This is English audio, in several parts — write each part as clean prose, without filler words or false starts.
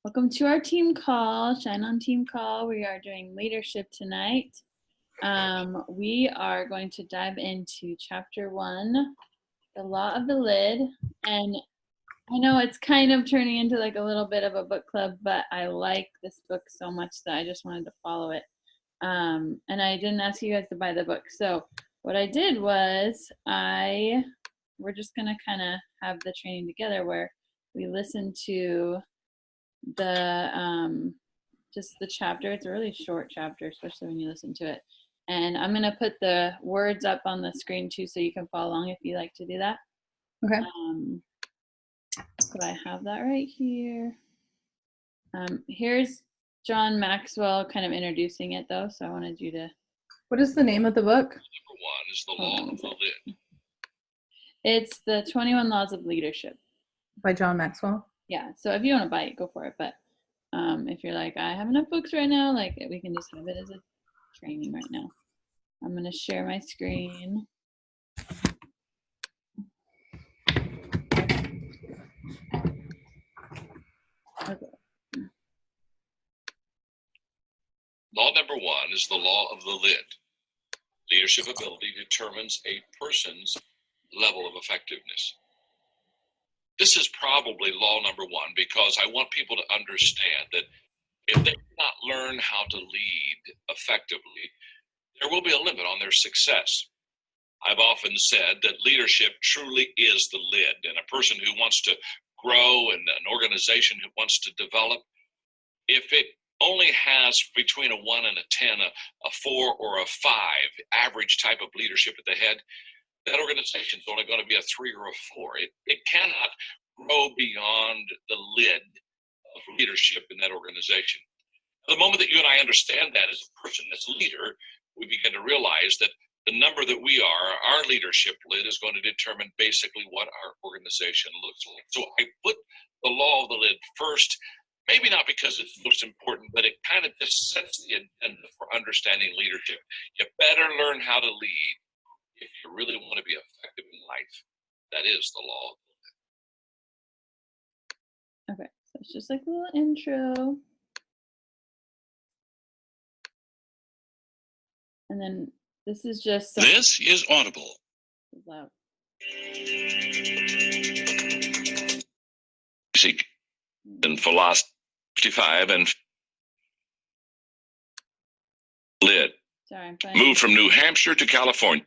Welcome to our team call, Shine on Team Call. We are doing leadership tonight. We are going to dive into chapter 1, the law of the lid. And I know it's kind of turning into like a little bit of a book club, but I like this book so much that I just wanted to follow it. And I didn't ask you guys to buy the book. So what I did was we're just gonna kind of have the training together where we listen to just the chapter. It's a really short chapter, especially when you listen to it. And I'm gonna put the words up on the screen too, so you can follow along if you like to do that. Okay. So I have that right here. Here's John Maxwell kind of introducing it though, so I wanted you to. What is the name of the book? Number 1 is the law of the lid. It's the 21 Laws of Leadership. By John Maxwell? Yeah, so if you want to buy it, go for it. But if you're like, I have enough books right now, like we can just have it as a training right now. I'm gonna share my screen. Okay. Law number 1 is the law of the lid. Leadership ability determines a person's level of effectiveness. This is probably law number 1 because I want people to understand that if they cannot learn how to lead effectively, there will be a limit on their success. I've often said that leadership truly is the lid, and a person who wants to grow and an organization who wants to develop, if it only has between a 1 and a 10, a 4 or a 5 average type of leadership at the head, that organization is only going to be a 3 or a 4. It cannot grow beyond the lid of leadership in that organization. The moment that you and I understand that as a person, as a leader, we begin to realize that the number that we are, our leadership lid is going to determine basically what our organization looks like. So I put the law of the lid first, maybe not because it's most important, but it kind of just sets the agenda for understanding leadership. You better learn how to lead if you really want to be effective in life. That is the law. Okay, so it's just like a little intro. And then this is just. This is Audible. Music and philosophy 55 and lid. Sorry, Moved from New Hampshire to California.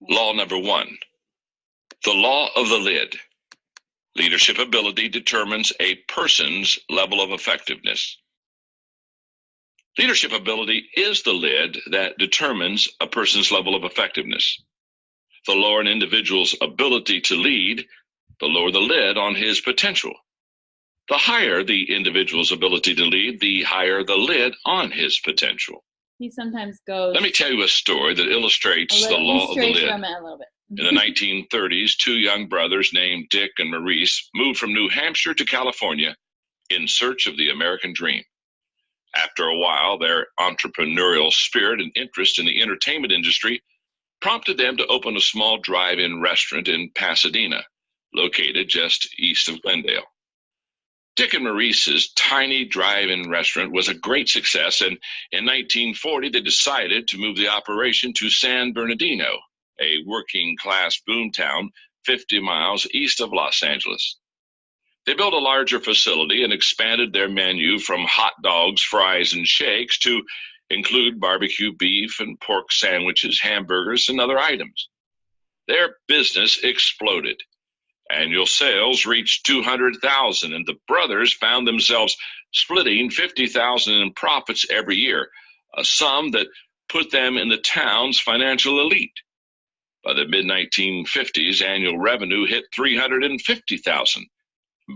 Law number 1, the law of the lid. Leadership ability determines a person's level of effectiveness. Leadership ability is the lid that determines a person's level of effectiveness. The lower an individual's ability to lead, the lower the lid on his potential. The higher the individual's ability to lead, the higher the lid on his potential. He sometimes goes. Let me tell you a story that illustrates the law of the lid. From it a little bit. In the 1930s, 2 young brothers named Dick and Maurice moved from New Hampshire to California in search of the American dream. After a while, their entrepreneurial spirit and interest in the entertainment industry prompted them to open a small drive-in restaurant in Pasadena, located just east of Glendale. Dick and Maurice's tiny drive-in restaurant was a great success, and in 1940 they decided to move the operation to San Bernardino, a working-class boomtown 50 miles east of Los Angeles. They built a larger facility and expanded their menu from hot dogs, fries, and shakes to include barbecue beef and pork sandwiches, hamburgers, and other items. Their business exploded. Annual sales reached $200,000, and the brothers found themselves splitting $50,000 in profits every year, a sum that put them in the town's financial elite. By the mid-1950s, annual revenue hit $350,000.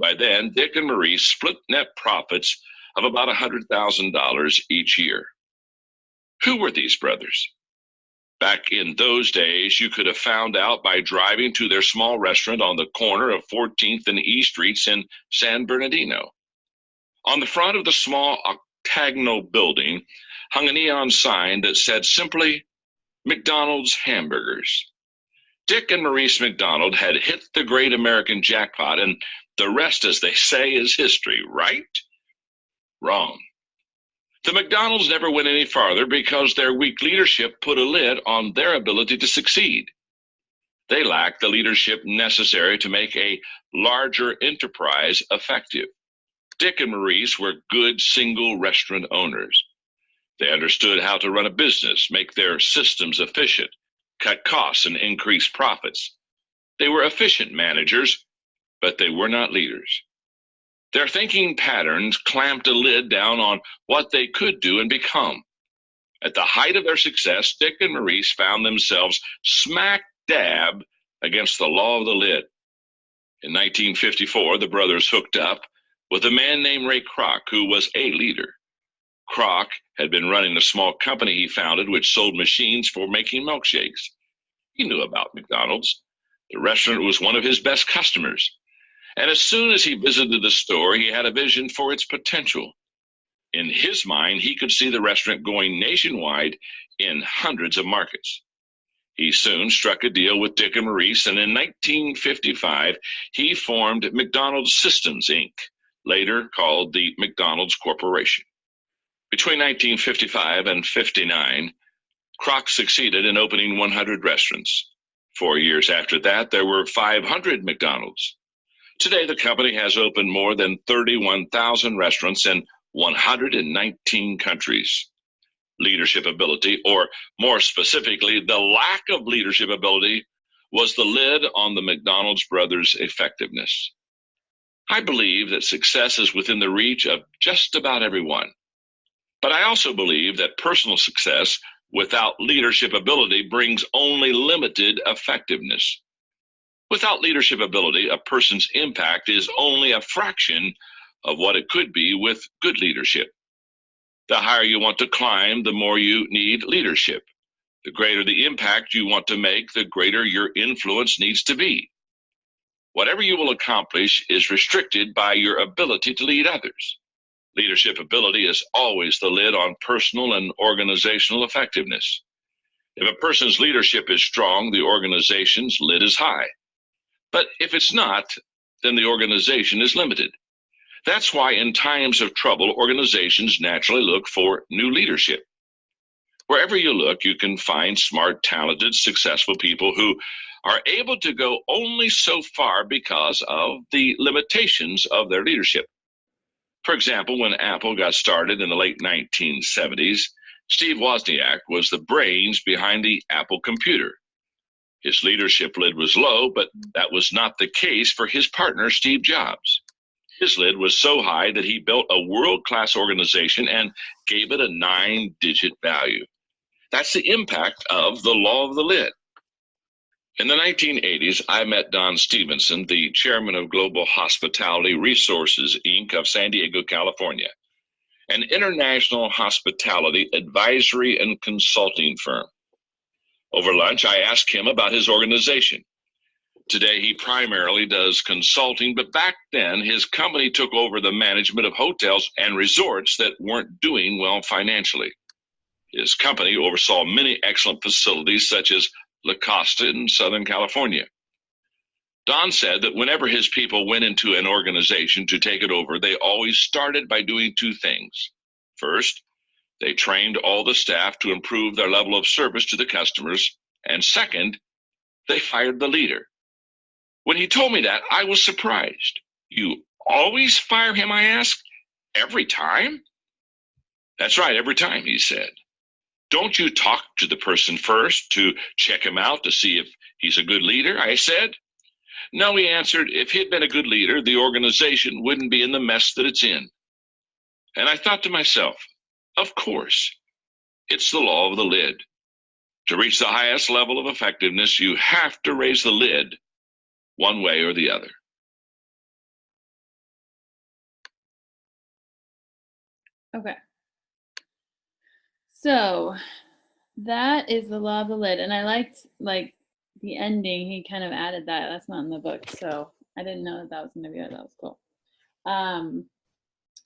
By then, Dick and Maurice split net profits of about $100,000 each year. Who were these brothers? Back in those days, you could have found out by driving to their small restaurant on the corner of 14th and E Streets in San Bernardino. On the front of the small octagonal building hung a neon sign that said simply, McDonald's Hamburgers. Dick and Maurice McDonald had hit the great American jackpot, and the rest, as they say, is history, right? Wrong. The McDonalds never went any farther because their weak leadership put a lid on their ability to succeed. They lacked the leadership necessary to make a larger enterprise effective. Dick and Maurice were good single restaurant owners. They understood how to run a business, make their systems efficient, cut costs, and increase profits. They were efficient managers, but they were not leaders. Their thinking patterns clamped a lid down on what they could do and become. At the height of their success, Dick and Maurice found themselves smack dab against the law of the lid. In 1954, the brothers hooked up with a man named Ray Kroc, who was a leader. Kroc had been running a small company he founded which sold machines for making milkshakes. He knew about McDonald's. The restaurant was one of his best customers. And as soon as he visited the store, he had a vision for its potential. In his mind, he could see the restaurant going nationwide in hundreds of markets. He soon struck a deal with Dick and Maurice, and in 1955, he formed McDonald's Systems, Inc., later called the McDonald's Corporation. Between 1955 and 59, Kroc succeeded in opening 100 restaurants. 4 years after that, there were 500 McDonald's. Today, the company has opened more than 31,000 restaurants in 119 countries. Leadership ability, or more specifically, the lack of leadership ability, was the lid on the McDonald's brothers' effectiveness. I believe that success is within the reach of just about everyone. But I also believe that personal success without leadership ability brings only limited effectiveness. Without leadership ability, a person's impact is only a fraction of what it could be with good leadership. The higher you want to climb, the more you need leadership. The greater the impact you want to make, the greater your influence needs to be. Whatever you will accomplish is restricted by your ability to lead others. Leadership ability is always the lid on personal and organizational effectiveness. If a person's leadership is strong, the organization's lid is high. But if it's not, then the organization is limited. That's why in times of trouble, organizations naturally look for new leadership. Wherever you look, you can find smart, talented, successful people who are able to go only so far because of the limitations of their leadership. For example, when Apple got started in the late 1970s, Steve Wozniak was the brains behind the Apple computer. His leadership lid was low, but that was not the case for his partner, Steve Jobs. His lid was so high that he built a world-class organization and gave it a 9-digit value. That's the impact of the law of the lid. In the 1980s, I met Don Stevenson, the chairman of Global Hospitality Resources, Inc. of San Diego, California, an international hospitality advisory and consulting firm. Over lunch, I asked him about his organization. Today, he primarily does consulting, but back then, his company took over the management of hotels and resorts that weren't doing well financially. His company oversaw many excellent facilities, such as La Costa in Southern California. Don said that whenever his people went into an organization to take it over, they always started by doing two things. First, they trained all the staff to improve their level of service to the customers. And second, they fired the leader. When he told me that, I was surprised. You always fire him, I asked? Every time? That's right, every time, he said. Don't you talk to the person first to check him out to see if he's a good leader? I said. No, he answered, if he'd been a good leader, the organization wouldn't be in the mess that it's in. And I thought to myself, of course, it's the law of the lid. To reach the highest level of effectiveness, you have to raise the lid one way or the other. Okay. So that is the law of the lid. And I liked the ending. He kind of added that. That's not in the book. So I didn't know that was going to be it. That was cool.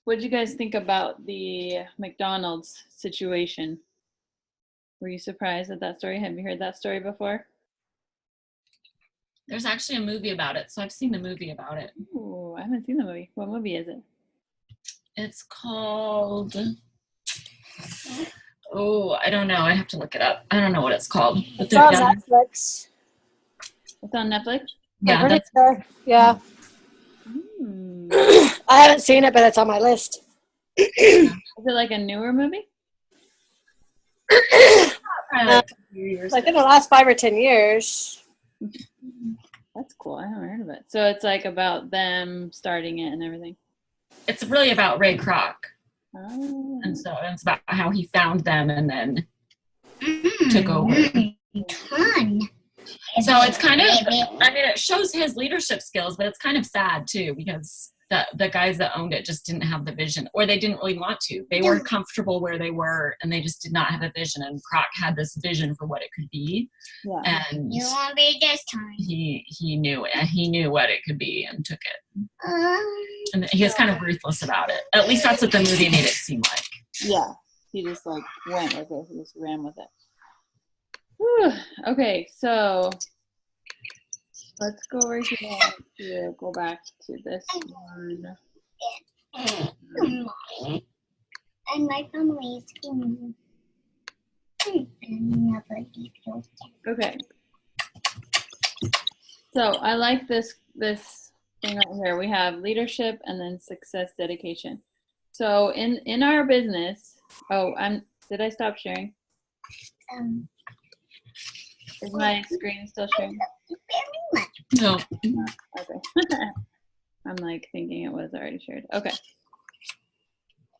What did you guys think about the McDonald's situation? Were you surprised at that story? Have you heard that story before? There's actually a movie about it, so I've seen the movie about it. Ooh, I haven't seen the movie. What movie is it? It's called, oh, I don't know. I have to look it up. I don't know what it's called. But It's on Netflix. It's on Netflix? yeah, I'm pretty that's, sure. Yeah. Hmm. I haven't seen it, but it's on my list. Is it like a newer movie? Like in the last 5 or 10 years. That's cool. I haven't heard of it. So it's like about them starting it and everything. it's really about Ray Kroc. Oh. And so it's about how he found them and then took over. Fun. So it's kind of, I mean, it shows his leadership skills, but it's kind of sad too, because the guys that owned it just didn't have the vision, or they didn't really want to. They were comfortable where they were, and they just did not have a vision. And Kroc had this vision for what it could be, Yeah. and You won't be this time. he knew it. He knew what it could be and took it. And he was kind of ruthless about it. At least that's what the movie made it seem like. Yeah. He just like went with it. He just ran with it. Whew. Okay, so let's go over here to go back to this one. And my family is in another detail. Okay. So I like this thing right here. We have leadership and then success dedication. So in our business, did I stop sharing? Is my screen still sharing? No. Okay. I'm like thinking it was already shared. Okay.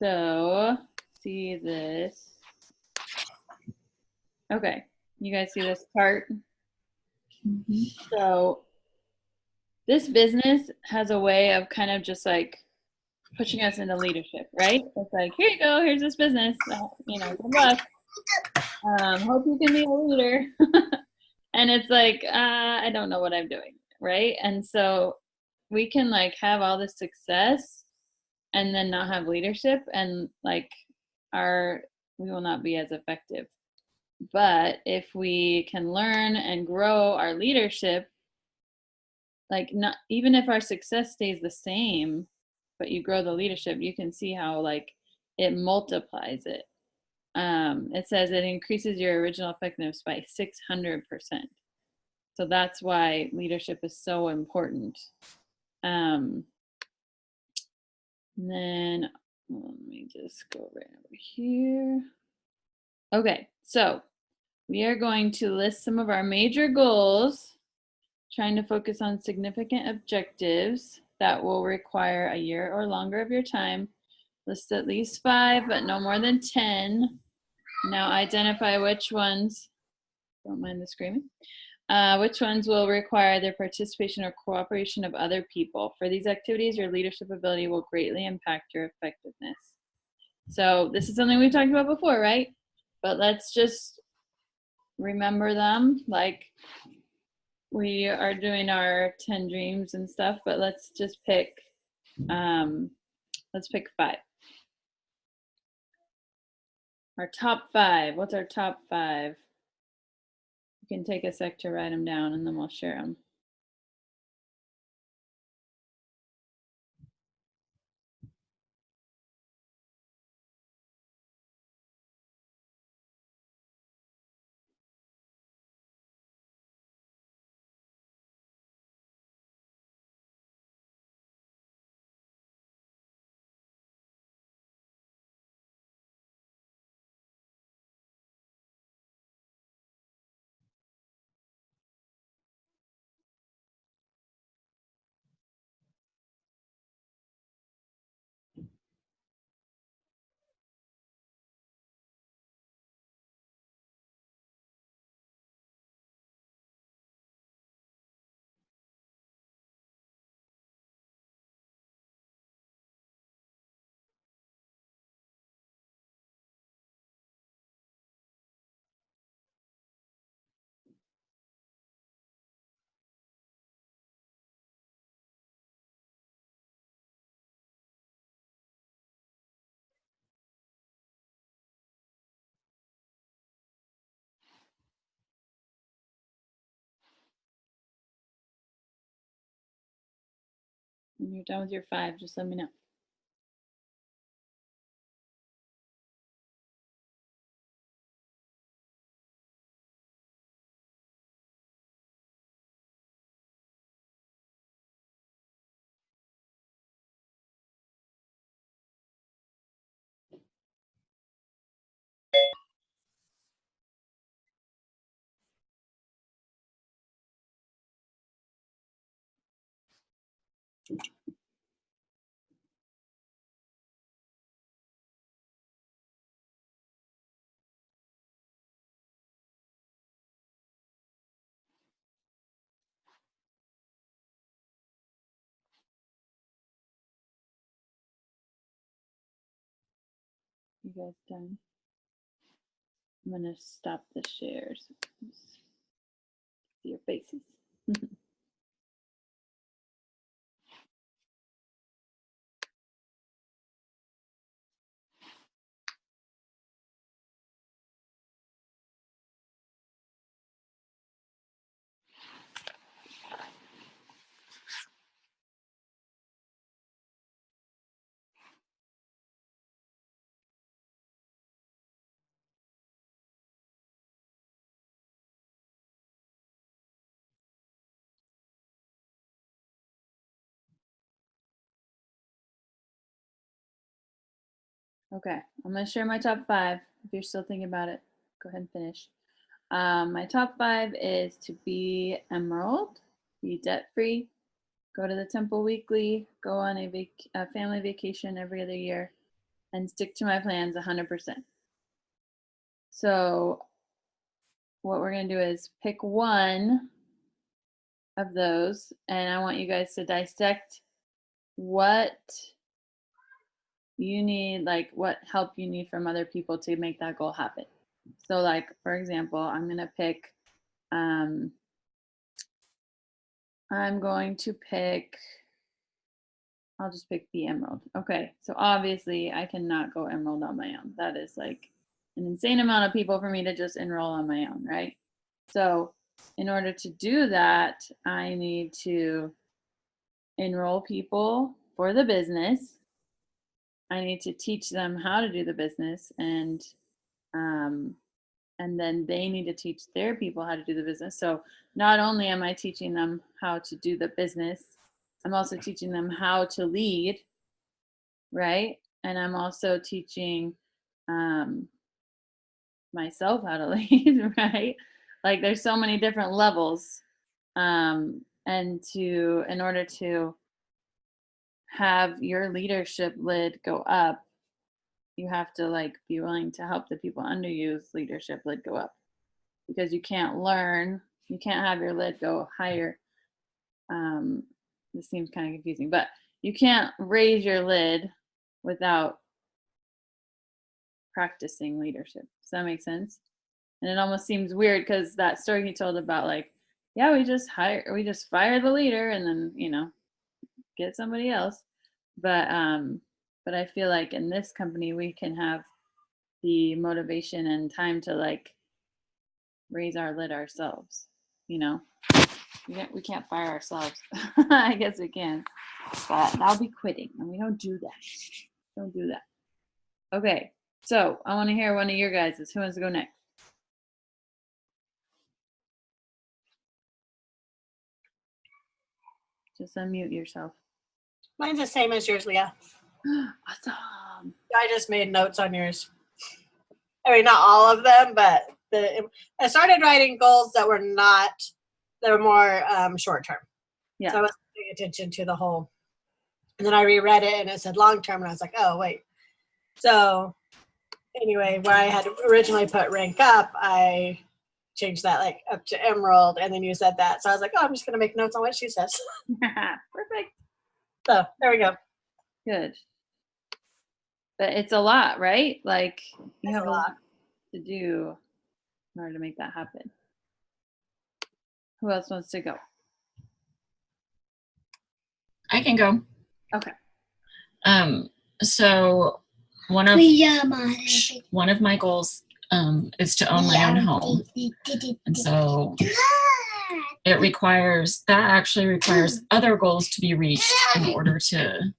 So see this. Okay. You guys see this chart? Mm-hmm. So this business has a way of kind of just like pushing us into leadership, right? It's like, here you go, here's this business. Good luck. Hope you can be a leader. And it's like, I don't know what I'm doing, right? And so we can like have all this success and then not have leadership, and like we will not be as effective. But if we can learn and grow our leadership, like not even if our success stays the same, but you grow the leadership, you can see how like it multiplies it. It says it increases your original effectiveness by 600%. So that's why leadership is so important. And then let me just go right over here. Okay, so we are going to list some of our major goals, trying to focus on significant objectives that will require a year or longer of your time. List at least 5, but no more than 10. Now identify which ones, don't mind the screaming, which ones will require the participation or cooperation of other people. For these activities, your leadership ability will greatly impact your effectiveness. So this is something we've talked about before, right? But let's just remember them. Like we are doing our 10 dreams and stuff, but let's just pick, let's pick 5. Our top 5. What's our top 5? You can take a sec to write them down and then we'll share them. When you're done with your 5, just let me know. You guys done? I'm gonna stop the shares. See your faces. Okay, I'm gonna share my top 5. If you're still thinking about it, go ahead and finish. My top 5 is to be emerald, be debt-free, go to the temple weekly, go on a family vacation every other year, and stick to my plans 100%. So what we're gonna do is pick one of those, and I want you guys to dissect what you need, like what help you need from other people to make that goal happen. So like, for example, I'm gonna pick, I'm going to pick, I'll just pick the emerald. Okay, so obviously I cannot go emerald on my own. That is like an insane amount of people for me to just enroll on my own, right? So in order to do that, I need to enroll people for the business. I need to teach them how to do the business, and then they need to teach their people how to do the business. So not only am I teaching them how to do the business, I'm also teaching them how to lead, right? And I'm also teaching myself how to lead, right? Like there's so many different levels. And in order to have your leadership lid go up, you have to like be willing to help the people under you's leadership lid go up, because you can't have your lid go higher. This seems kind of confusing, but you can't raise your lid without practicing leadership. Does that make sense? And it almost seems weird because that story he told about like, yeah, we just fire the leader and then, get somebody else. But I feel like in this company we can have the motivation and time to like raise our lid ourselves. We can't fire ourselves. I guess we can, but that'll be quitting, and we don't do that. Don't do that. Okay, so I want to hear one of your guys'. Who wants to go next? Just unmute yourself. Mine's the same as yours, Leah. Awesome. I just made notes on yours. I mean, not all of them, but I started writing goals that were more short term. Yeah. So I wasn't paying attention to the whole. And then I reread it and it said long term, and I was like, oh, wait. So anyway, where I had originally put rank up, I changed that like up to emerald, and then you said that. So I was like, oh, I'm just going to make notes on what she says. Perfect. So there we go. Good. But it's a lot, right? Like you have a lot to do in order to make that happen. Who else wants to go? I can go. Okay. So one of my goals is to own my own home. And so that actually requires other goals to be reached in order to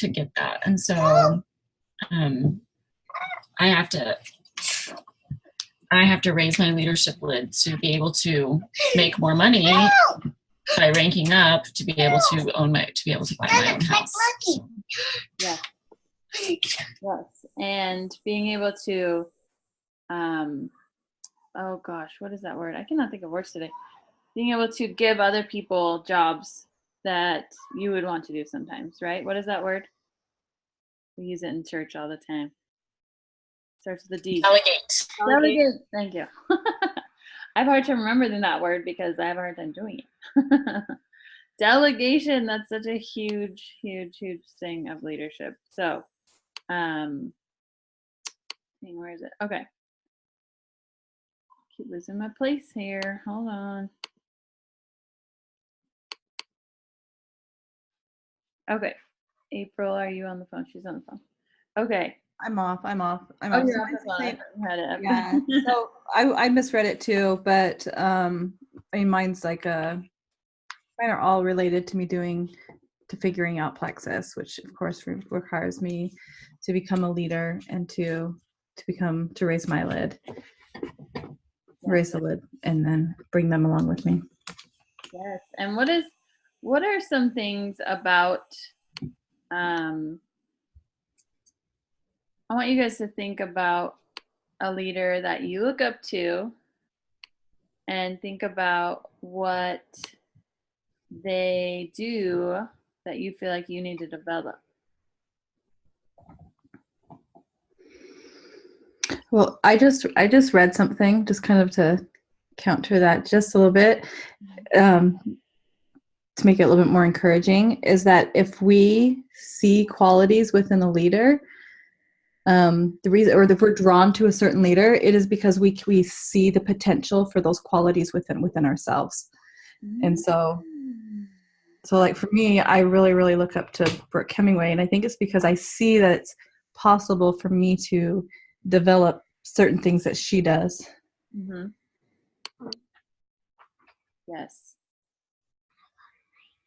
get that. And so I have to raise my leadership lid to be able to make more money by ranking up, to be able to buy my own house. So. Yeah. Yes. And being able to, oh gosh, what is that word? I cannot think of words today. Being able to give other people jobs that you would want to do sometimes, right? What is that word? We use it in church all the time. Starts with a D. Delegate. Thank you. I have a hard time remembering that word because I have a hard time doing it. Delegation, that's such a huge, huge, huge thing of leadership. So, where is it? Okay. Keep losing my place here. Hold on. Okay. April, are you on the phone? She's on the phone. Okay. I'm off. Oh, you're off the phone. I had it up. Yeah. So I misread it too, but I mean, mine's like mine are all related to me figuring out Plexus, which of course requires me to become a leader and to raise my lid, raise the lid, and then bring them along with me. Yes. And what are some things about, I want you guys to think about a leader that you look up to and think about what they do that you feel like you need to develop. Well, I just read something just kind of to counter that just a little bit, to make it a little bit more encouraging, is that if we see qualities within a leader, the reason, or if we're drawn to a certain leader, it is because we see the potential for those qualities within ourselves. And so like for me, I really, really look up to Brooke Hemingway, and I think it's because I see that it's possible for me to develop certain things that she does. Mm-hmm. Yes.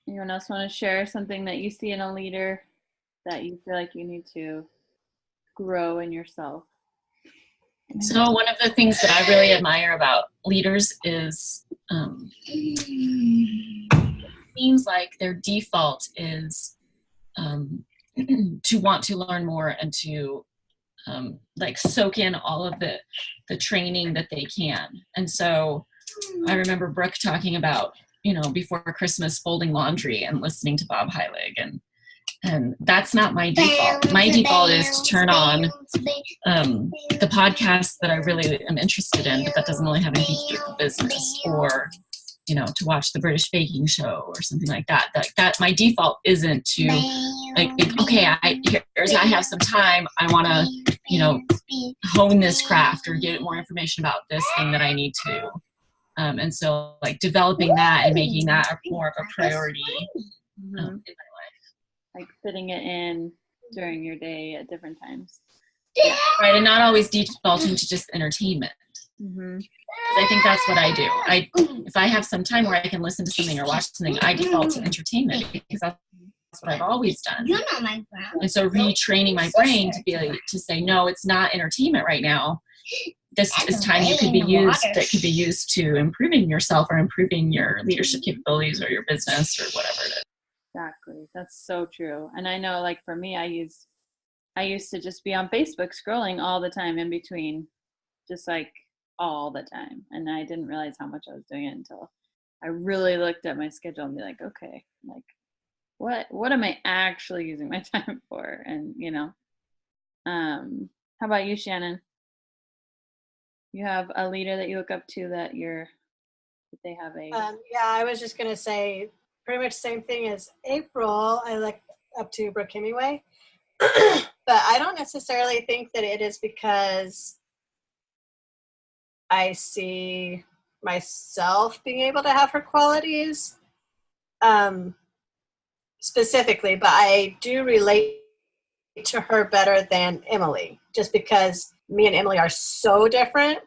Anyone else want to share something that you see in a leader that you feel like you need to grow in yourself? So one of the things that I really admire about leaders is it seems like their default is to want to learn more and to like soak in all of the training that they can. And so I remember Brooke talking about, before Christmas, folding laundry and listening to Bob Heilig, and that's not my default. My default is to turn on the podcast that I really am interested in, but that doesn't really have anything to do with the business, or to watch the British baking show or something like that. That my default isn't to like think, okay, I have some time, I want to hone this craft or get more information about this thing that I need to. And so like developing that and making that more of a priority in my life. Like fitting it in during your day at different times. Yeah. Right, and not always defaulting to just entertainment. Mm-hmm. I think that's what I do. If I have some time where I can listen to something or watch something, I default to entertainment because that's what I've always done. And so retraining my brain to be able to say, no, it's not entertainment right now. This is time that could be used to improving yourself or improving your leadership capabilities or your business or whatever it is. Exactly. That's so true. And I know, like for me, I used to just be on Facebook scrolling all the time in between, just like all the time. And I didn't realize how much I was doing it until I really looked at my schedule and be like, okay, like what am I actually using my time for? And how about you, Shannon? You have a leader that you look up to that they have a yeah, I was just gonna say pretty much the same thing as April. I look up to Brooke Hemingway, but I don't necessarily think that it is because I see myself being able to have her qualities specifically, but I do relate to her better than Emily, just because me and Emily are so different.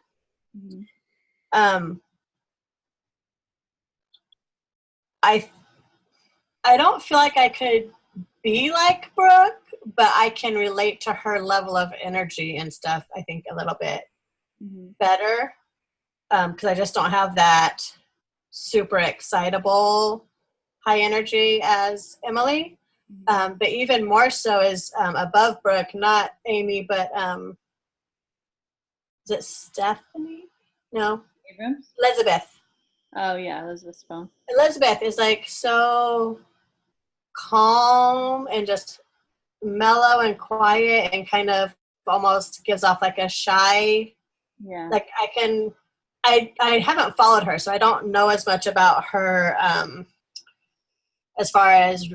Mm-hmm. I don't feel like I could be like Brooke, but I can relate to her level of energy and stuff, I think, a little bit better, because I just don't have that super excitable high energy as Emily. But even more so is above Brooke, not Amy, but is it Stephanie? No. Abrams? Elizabeth. Oh, yeah, Elizabeth's phone. Elizabeth is like so calm and just mellow and quiet and kind of almost gives off like a shy, like I haven't followed her, so I don't know as much about her as far as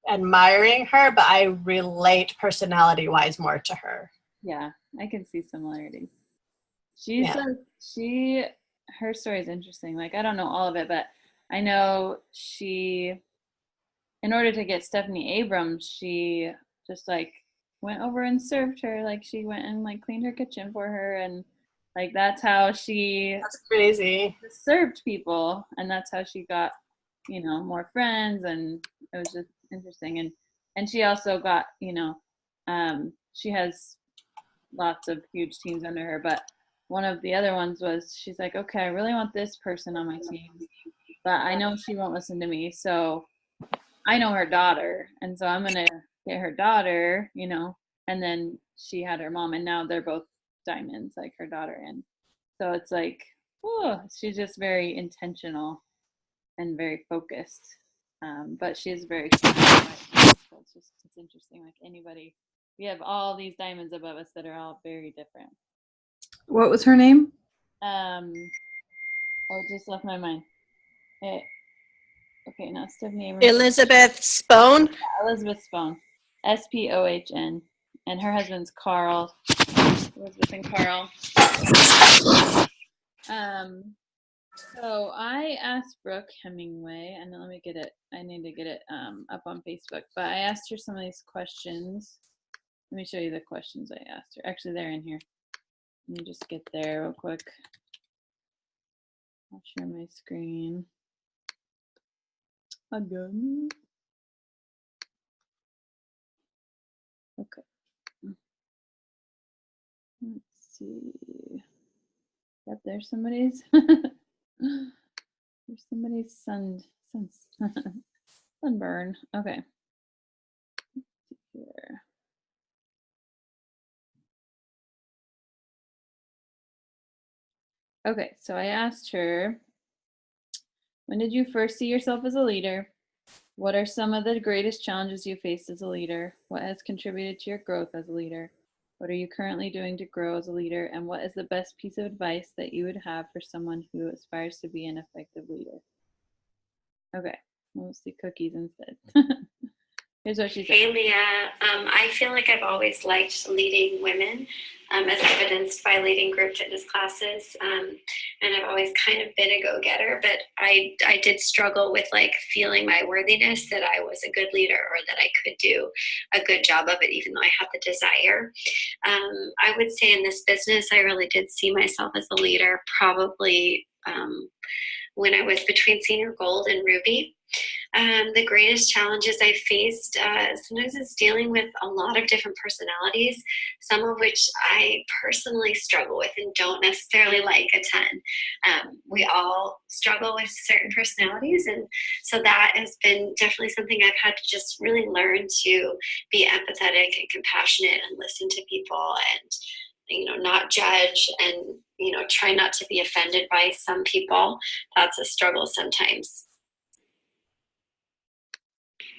admiring her, but I relate personality wise more to her. Yeah, I can see similarities. She's her story is interesting. Like, I don't know all of it, but I know she, in order to get Stephanie Abrams, she just like went over and served her. Like, she went and like cleaned her kitchen for her, and like that's how she crazy served people, and that's how she got, you know, more friends, and it was just interesting. And she also got, you know, she has lots of huge teams under her, but one of the other ones was, she's like, okay, I really want this person on my team, but I know she won't listen to me, so I know her daughter, and so I'm gonna get her daughter, you know. And then she had her mom, and now they're both diamonds, like her daughter. And so it's like, oh, she's just very intentional and very focused, but she's very shy. So it's interesting. Like anybody, we have all these diamonds above us that are all very different. What was her name? Oh, it just left my mind. Okay, now Stephanie Abrams. Elizabeth Spohn. Yeah, Elizabeth Spohn, Spohn, and her husband's Carl. Elizabeth and Carl. So I asked Brooke Hemingway, and let me get it. I need to get it up on Facebook. But I asked her some of these questions. Let me show you the questions I asked her. Actually, they're in here. Let me just get there real quick. I'll share my screen again. Okay. Let's see. Yep, there's somebody's. There's somebody's sunburn. Okay. Let's see here. Okay, so I asked her, when did you first see yourself as a leader? What are some of the greatest challenges you faced as a leader? What has contributed to your growth as a leader? What are you currently doing to grow as a leader? And what is the best piece of advice that you would have for someone who aspires to be an effective leader? Okay, we'll see cookies instead. Here's what she said. Hey, Leah. I feel like I've always liked leading women, as evidenced by leading group fitness classes. And I've always kind of been a go-getter, but I did struggle with like feeling my worthiness that I was a good leader or that I could do a good job of it, even though I had the desire. I would say in this business, I really did see myself as a leader probably when I was between Senior Gold and Ruby. The greatest challenges I faced sometimes is dealing with a lot of different personalities, some of which I personally struggle with and don't necessarily like a ton. We all struggle with certain personalities, and so that has been definitely something I've had to just really learn to be empathetic and compassionate and listen to people and, you know, not judge and, you know, try not to be offended by some people. That's a struggle sometimes.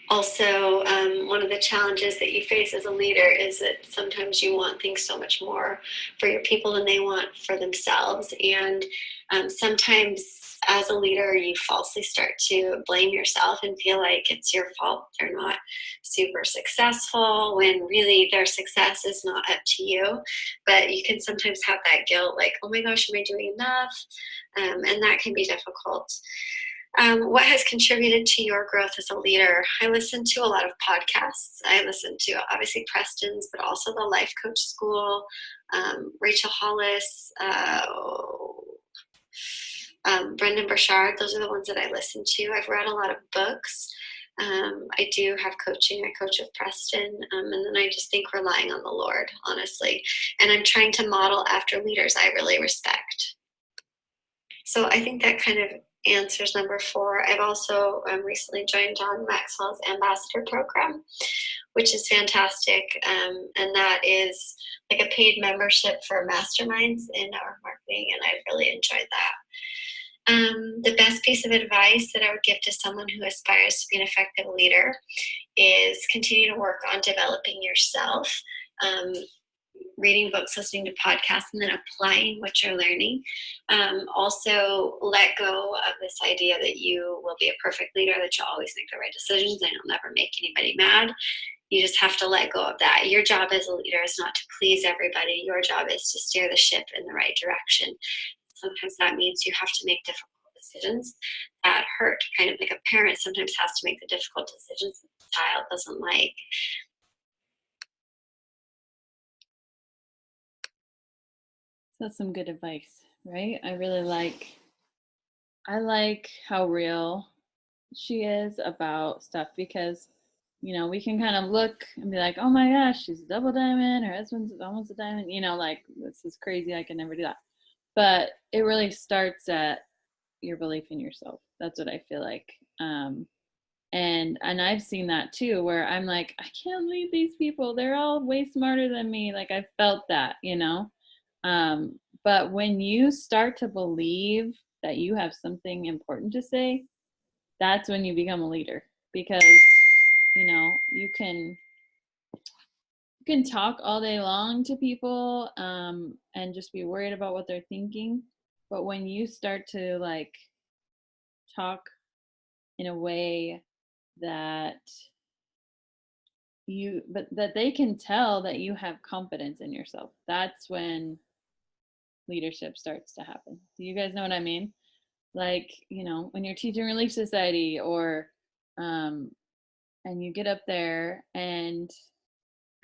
Also, one of the challenges that you face as a leader is that sometimes you want things so much more for your people than they want for themselves. And sometimes as a leader, you falsely start to blame yourself and feel like it's your fault they're not super successful, when really their success is not up to you. But you can sometimes have that guilt, like, oh my gosh, am I doing enough? And that can be difficult. What has contributed to your growth as a leader? I listen to a lot of podcasts. I listen to obviously Preston's, but also the Life Coach School, Rachel Hollis, Brendan Burchard, those are the ones that I listen to. I've read a lot of books. I do have coaching. I coach with Preston. And then I just think relying on the Lord, honestly. And I'm trying to model after leaders I really respect. So I think that kind of answers number 4. I've also recently joined John Maxwell's Ambassador Program, which is fantastic. And that is like a paid membership for masterminds in our marketing, and I've really enjoyed that. The best piece of advice that I would give to someone who aspires to be an effective leader is continue to work on developing yourself, reading books, listening to podcasts, and then applying what you're learning. Also, let go of this idea that you will be a perfect leader, that you'll always make the right decisions, and you'll never make anybody mad. You just have to let go of that. Your job as a leader is not to please everybody. Your job is to steer the ship in the right direction. Sometimes that means you have to make difficult decisions that hurt. Kind of like a parent sometimes has to make the difficult decisions that the child doesn't like. That's some good advice, right? I like how real she is about stuff, because, you know, we can kind of look and be like, oh my gosh, she's a double diamond, her husband's almost a diamond, you know, like, this is crazy, I can never do that. But it really starts at your belief in yourself. That's what I feel like. And I've seen that too, where I'm like, I can't lead these people. They're all way smarter than me. Like, I felt that, you know. But when you start to believe that you have something important to say, that's when you become a leader, because, you know, you can talk all day long to people, and just be worried about what they're thinking. But when you start to like talk in a way that that they can tell that you have confidence in yourself, that's when leadership starts to happen. Do you guys know what I mean? Like, you know, when you're teaching Relief Society, or and you get up there, and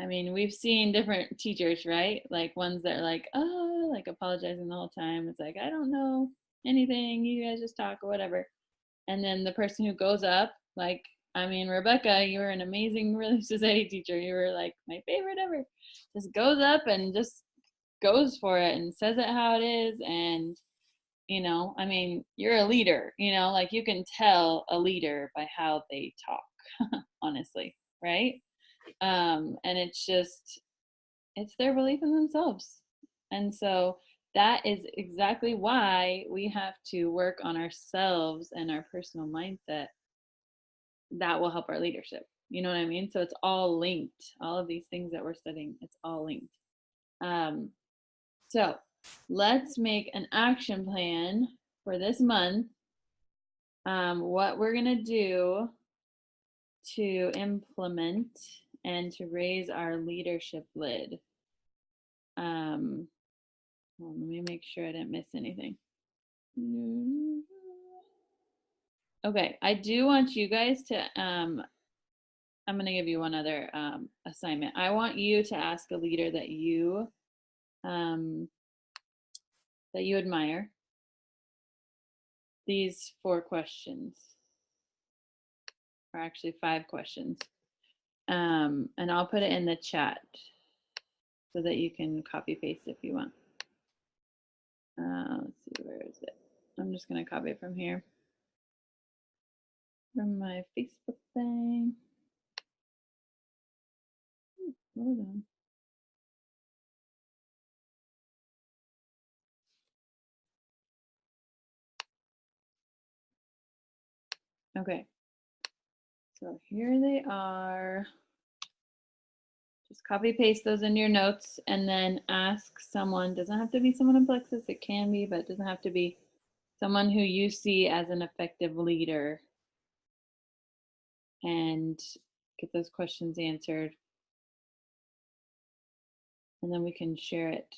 I mean, we've seen different teachers, right? Like ones that are like, oh, like apologizing the whole time. It's like, I don't know anything, you guys just talk or whatever. And then the person who goes up, like, I mean, Rebecca, you were an amazing Relief Society teacher. You were like my favorite ever. Just goes up and just goes for it and says it how it is. And, you know, I mean, you're a leader, you know, like you can tell a leader by how they talk, honestly, right? And it's their belief in themselves. And so that is exactly why we have to work on ourselves and our personal mindset. That will help our leadership. You know what I mean? So it's all linked. All of these things that we're studying, it's all linked. So let's make an action plan for this month. What we're going to do to implement and to raise our leadership lid. Well, let me make sure I didn't miss anything. Okay, I do want you guys to, I'm going to give you one other assignment. I want you to ask a leader that you admire these 4 questions, or actually 5 questions. And I'll put it in the chat so that you can copy paste if you want. Let's see, where is it? I'm just going to copy it from here, from my Facebook thing. Hold on. Okay, so here they are. Just copy paste those in your notes, and then ask someone. Doesn't have to be someone in Plexus, it can be, but it doesn't have to be someone who you see as an effective leader, and get those questions answered. And then we can share it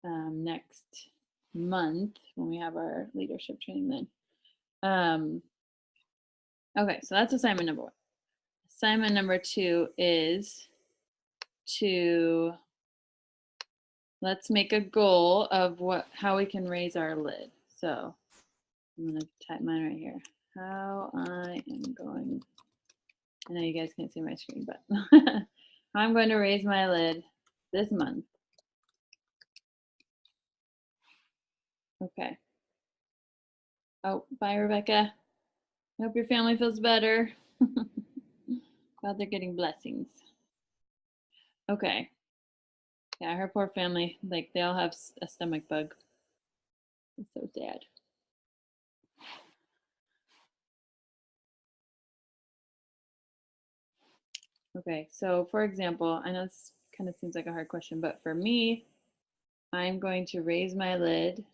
next month when we have our leadership training then. Okay, so that's assignment number 1. Assignment number 2 is let's make a goal of how we can raise our lid. So I'm going to type mine right here. How I am going, I know you guys can't see my screen, but I'm going to raise my lid this month. Okay. Oh, bye, Rebecca. I hope your family feels better. Glad they're getting blessings. Okay. Yeah, her poor family, like they all have a stomach bug. It's so sad. Okay, so for example, I know this kind of seems like a hard question, but for me, I'm going to raise my lid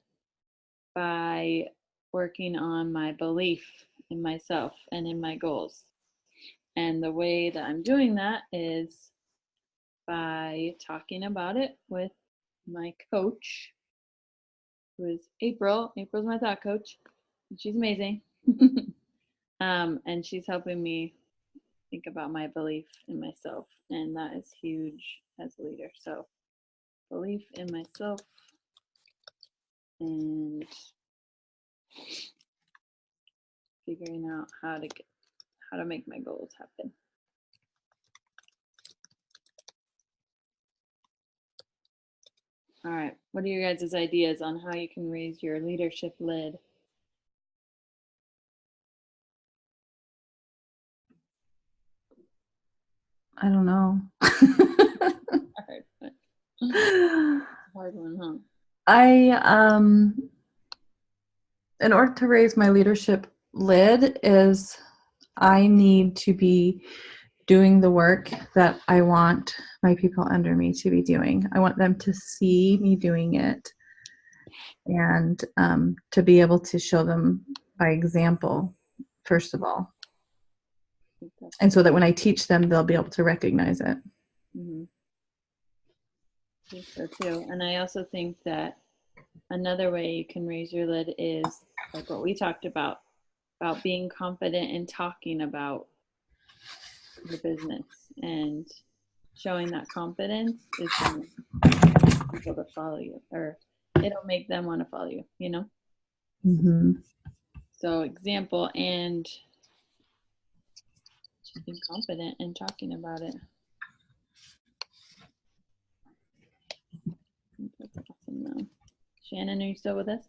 by working on my belief in myself and in my goals. And the way that I'm doing that is by talking about it with my coach, who is April. April's my thought coach. And she's amazing. And she's helping me think about my belief in myself. And that is huge as a leader. So belief in myself and figuring out how to make my goals happen. All right, what are your guys' ideas on how you can raise your leadership lid? I don't know. Hard one, huh? In order to raise my leadership lid is I need to be doing the work that I want my people under me to be doing. I want them to see me doing it and to be able to show them by example, first of all. And so that when I teach them, they'll be able to recognize it. Mm-hmm. I think so too. And I also think that another way you can raise your lid is like what we talked about being confident in talking about your business, and showing that confidence is going to get people to follow you, or it'll make them want to follow you, you know? Mm-hmm. So example and just being confident in talking about it. I think that's awesome though. Shannon, are you still with us?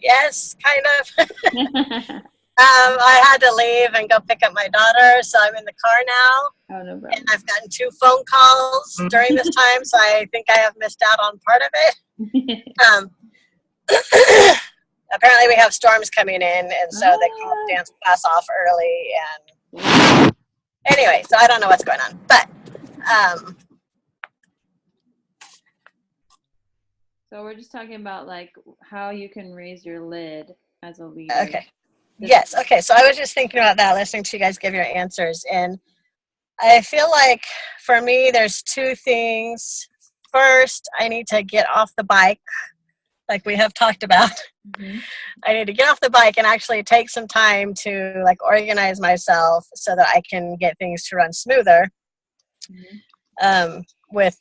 Yes, kind of. I had to leave and go pick up my daughter, so I'm in the car now. Oh, no problem. And I've gotten 2 phone calls during this time, so I think I have missed out on part of it. Apparently we have storms coming in, and so they called dance class off early. And anyway, so I don't know what's going on, but so we're just talking about like how you can raise your lid as a leader. Okay. Yes. Okay. So I was just thinking about that, listening to you guys give your answers. And I feel like for me, there's 2 things. First, I need to get off the bike, like we have talked about. Mm-hmm. I need to get off the bike and actually take some time to like organize myself so that I can get things to run smoother. Mm-hmm. With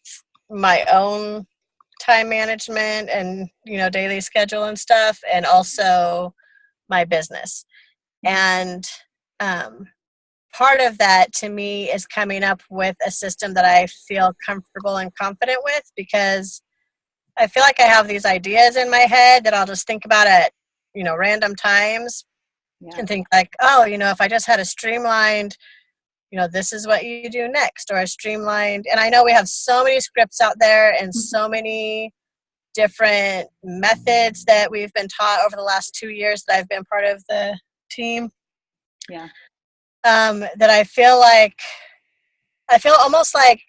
my own time management and, daily schedule and stuff, and also my business. And part of that to me is coming up with a system that I feel comfortable and confident with, because I feel like I have these ideas in my head that I'll just think about at, random times. Yeah. And think like, oh, if I just had a streamlined, this is what you do next, or a streamlined, and I know we have so many scripts out there and so many different methods that we've been taught over the last 2 years that I've been part of the team. Yeah. That I feel almost like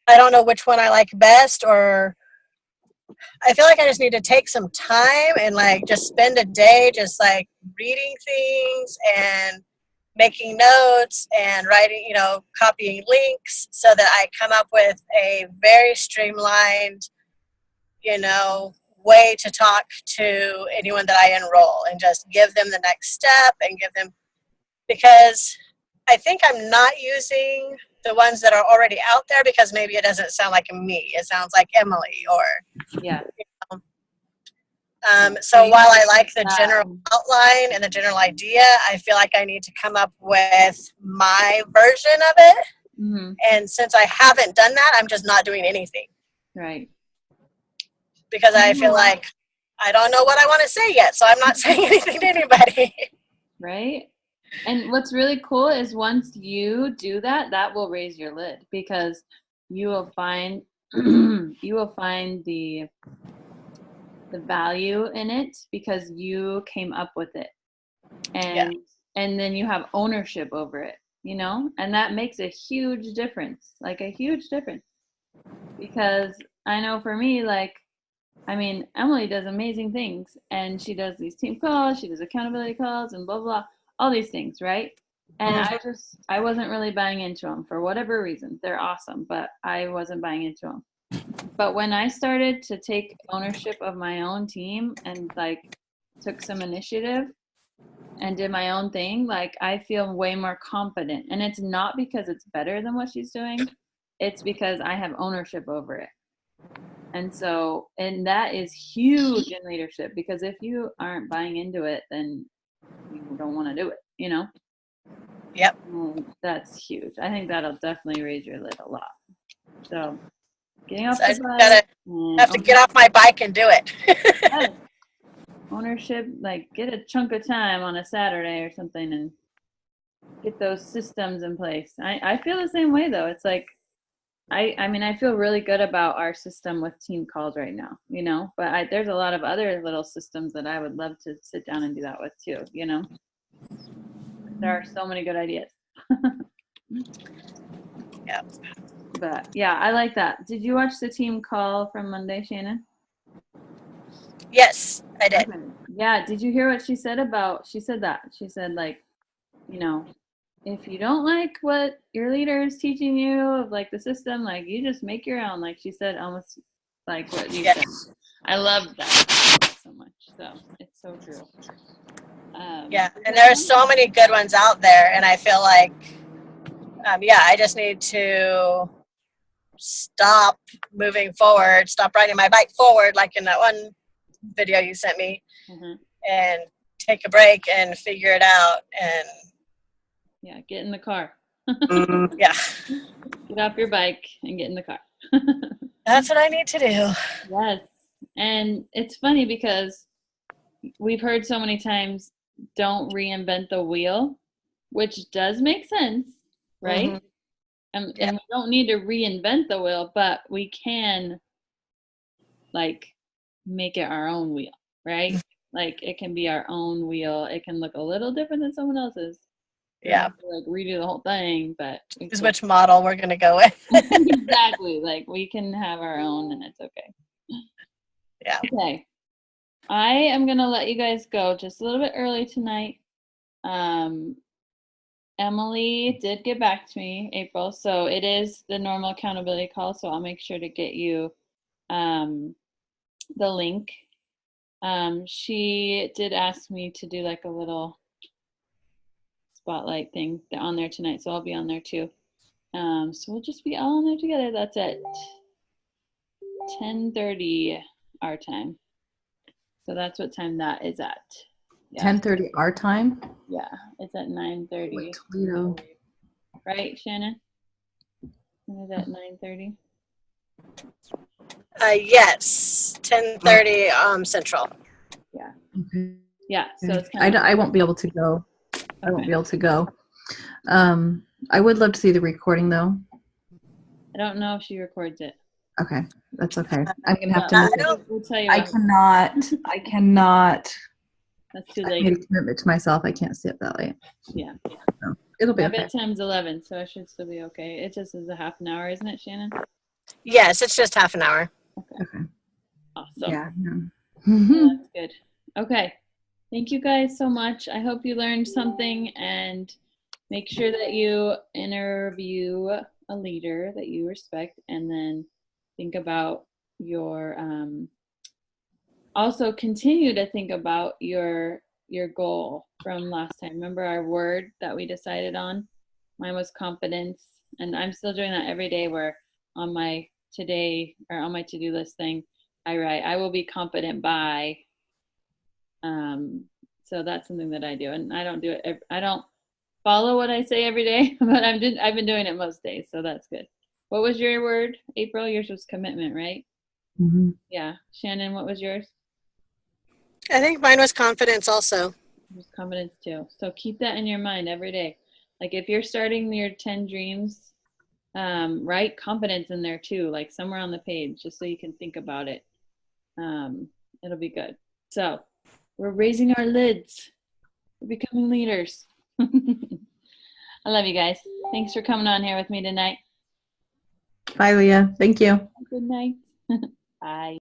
I don't know which one I like best, or I feel like I just need to take some time and like just spend a day just like reading things and making notes and writing, copying links, so that I come up with a very streamlined, way to talk to anyone that I enroll, and just give them the next step and give them, because I think I'm not using the ones that are already out there because maybe it doesn't sound like me. It sounds like Emily or. Yeah. So while I like the general outline and the general idea, I feel like I need to come up with my version of it. Mm-hmm. And since I haven't done that, I'm just not doing anything. Right. Because I feel like I don't know what I want to say yet, so I'm not saying anything to anybody. Right. And what's really cool is once you do that, that will raise your lid, because you will find the value in it because you came up with it, and then you have ownership over it, and that makes a huge difference, like a huge difference. Because I know for me, like, I mean, Emily does amazing things, and she does these team calls, she does accountability calls, and blah blah, all these things, right? And I wasn't really buying into them for whatever reason. They're awesome, but I wasn't buying into them. But when I started to take ownership of my own team and like took some initiative and did my own thing, like I feel way more confident. And it's not because it's better than what she's doing. It's because I have ownership over it. And that is huge in leadership, because if you aren't buying into it, then you don't want to do it, Yep. And that's huge. I think that'll definitely raise your lid a lot. So getting off So the bike. have to get off my bike and do it. Yes. Ownership, like get a chunk of time on a Saturday or something and get those systems in place. I feel the same way though. It's like, I mean, I feel really good about our system with team calls right now, but there's a lot of other little systems that I would love to sit down and do that with too, There are so many good ideas. Yeah. But yeah, I like that. Did you watch the team call from Monday, Shannon? Yes, I did. Okay. Yeah. Did you hear what she said she said like, if you don't like what your leader is teaching you of like the system, like you just make your own. Like she said, almost like what you said. I love that so much. So it's so true. Yeah, and there are so many good ones out there, and I feel like, I just need to stop moving forward, stop riding my bike forward, like in that one video you sent me, and take a break and figure it out. And yeah, get in the car. Yeah, get off your bike and get in the car. That's what I need to do. Yes, and it's funny because we've heard so many times, don't reinvent the wheel, which does make sense, right? And we don't need to reinvent the wheel, but we can like make it our own wheel, right? Like it can be our own wheel. It can look a little different than someone else's. Yeah. Like redo the whole thing, but is which model we're gonna go with. Exactly. Like we can have our own, and it's okay. Yeah. Okay. I am gonna let you guys go just a little bit early tonight. Emily did get back to me, April, so it is the normal accountability call, so I'll make sure to get you the link. She did ask me to do like a little spotlight thing on there tonight, so I'll be on there too. So we'll just be all on there together. That's at 10:30 our time. So that's what time that is at. Yeah. 10:30 our time? Yeah, it's at 9:30. Toledo. Right, Shannon? Is it at 9:30? Yes, 10:30 Central. Yeah. Okay. Yeah, so it's kind of I won't be able to go. Okay. I won't be able to go. I would love to see the recording though. I don't know if she records it. Okay, that's okay. I'm gonna have to. We'll tell you. I cannot. That's too I late. made a commitment to myself. I can't stay up that late. Yeah. So it'll be My okay. bedtime's 11, so I should still be okay. It just is a half an hour, isn't it, Shannon? Yes, it's just half an hour. Okay. Awesome. Yeah. Oh, that's good. Okay. Thank you guys so much. I hope you learned something, and make sure that you interview a leader that you respect, and then think about your also continue to think about your goal from last time. Remember our word that we decided on? Mine was confidence. And I'm still doing that every day, where on my today or on my to-do list thing, I write, I will be confident by. So that's something that I do. And I don't do it. I don't follow what I say every day, but I've been doing it most days. So that's good. What was your word, April? Yours was commitment, right? Mm-hmm. Yeah. Shannon, what was yours? I think mine was confidence also. It was confidence too. So keep that in your mind every day. Like if you're starting your 10 dreams, write confidence in there too, like somewhere on the page, just so you can think about it. It'll be good. So we're raising our lids. We're becoming leaders. I love you guys. Thanks for coming on here with me tonight. Bye, Leah. Thank you. Good night. Bye.